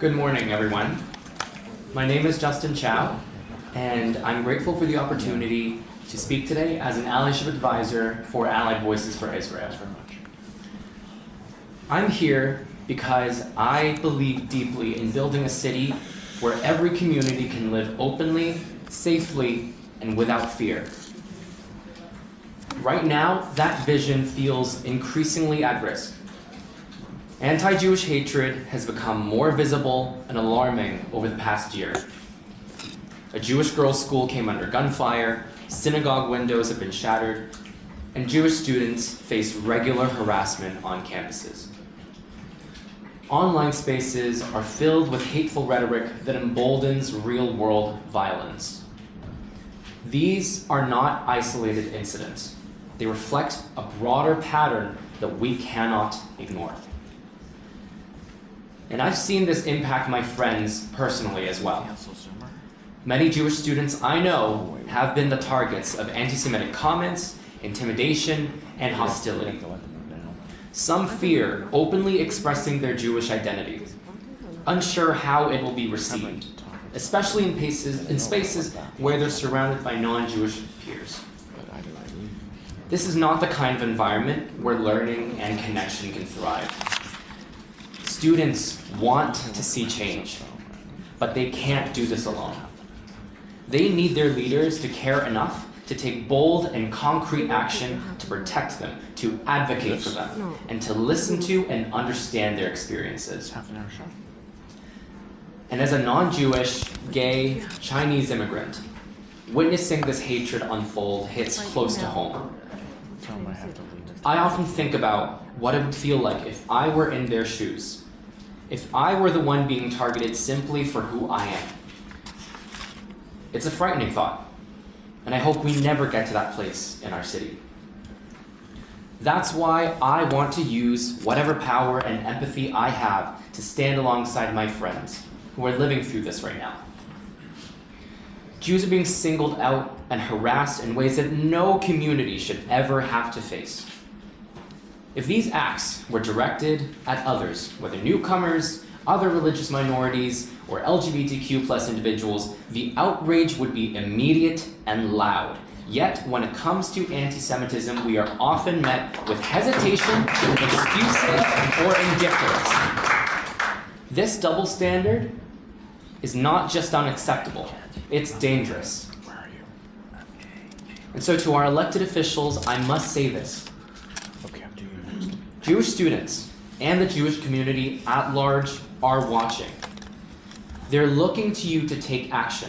Good morning, everyone. My name is Justin CHOW, and I'm grateful for the opportunity to speak today as an allyship advisor for Allied Voices for Israel. I'm here because I believe deeply in building a city where every community can live openly, safely, and without fear. Right now, that vision feels increasingly at risk. Anti-Jewish hatred has become more visible and alarming over the past year. A Jewish girls' school came under gunfire, synagogue windows have been shattered, and Jewish students face regular harassment on campuses. Online spaces are filled with hateful rhetoric that emboldens real-world violence. These are not isolated incidents. They reflect a broader pattern that we cannot ignore. And I've seen this impact my friends personally as well. Many Jewish students I know have been the targets of anti-Semitic comments, intimidation, and hostility. Some fear openly expressing their Jewish identity, unsure how it will be received, especially in spaces where they're surrounded by non-Jewish peers. This is not the kind of environment where learning and connection can thrive. Students want to see change, but they can't do this alone. They need their leaders to care enough to take bold and concrete action to protect them, to advocate for them, and to listen to and understand their experiences. And as a non-Jewish, gay, Chinese immigrant, witnessing this hatred unfold hits close to home. I often think about what it would feel like if I were in their shoes, if I were the one being targeted simply for who I am. It's a frightening thought, and I hope we never get to that place in our city. That's why I want to use whatever power and empathy I have to stand alongside my friends who are living through this right now. Jews are being singled out and harassed in ways that no community should ever have to face. If these acts were directed at others, whether newcomers, other religious minorities, or LGBTQ+ individuals, the outrage would be immediate and loud. Yet, when it comes to anti-Semitism, we are often met with hesitation, excuses, or indifference. This double standard is not just unacceptable, it's dangerous. And so to our elected officials, I must say this. Jewish students and the Jewish community at large are watching. They're looking to you to take action,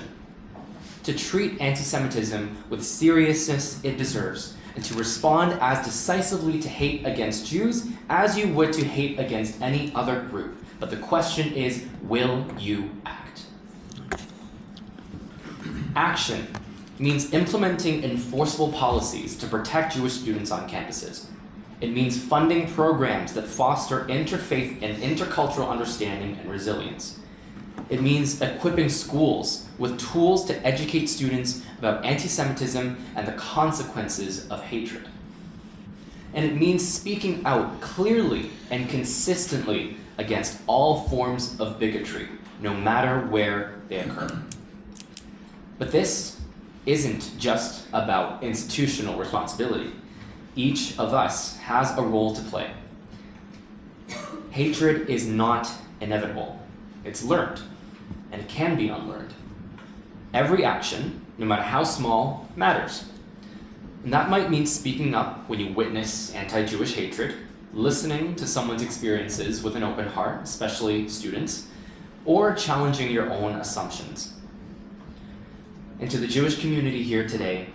to treat anti-Semitism with seriousness it deserves, and to respond as decisively to hate against Jews as you would to hate against any other group. But the question is, will you act? Action means implementing enforceable policies to protect Jewish students on campuses. It means funding programs that foster interfaith and intercultural understanding and resilience. It means equipping schools with tools to educate students about anti-Semitism and the consequences of hatred. And it means speaking out clearly and consistently against all forms of bigotry, no matter where they occur. But this isn't just about institutional responsibility. Each of us has a role to play. Hatred is not inevitable. It's learned, and it can be unlearned. Every action, no matter how small, matters. And that might mean speaking up when you witness anti-Jewish hatred, listening to someone's experiences with an open heart, especially students, or challenging your own assumptions. And to the Jewish community here today,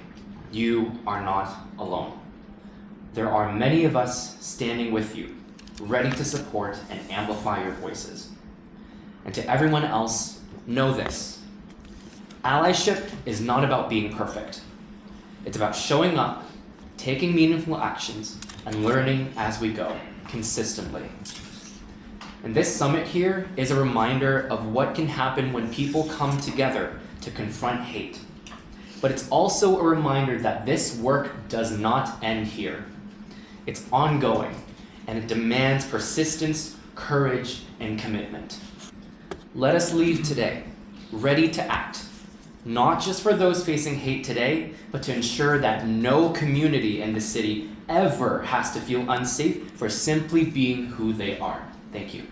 you are not alone. There are many of us standing with you, ready to support and amplify your voices. And to everyone else, know this. Allyship is not about being perfect. It's about showing up, taking meaningful actions, and learning as we go, consistently. And this summit here is a reminder of what can happen when people come together to confront hate. But it's also a reminder that this work does not end here. It's ongoing, and it demands persistence, courage, and commitment. Let us leave today ready to act, not just for those facing hate today, but to ensure that no community in the city ever has to feel unsafe for simply being who they are. Thank you.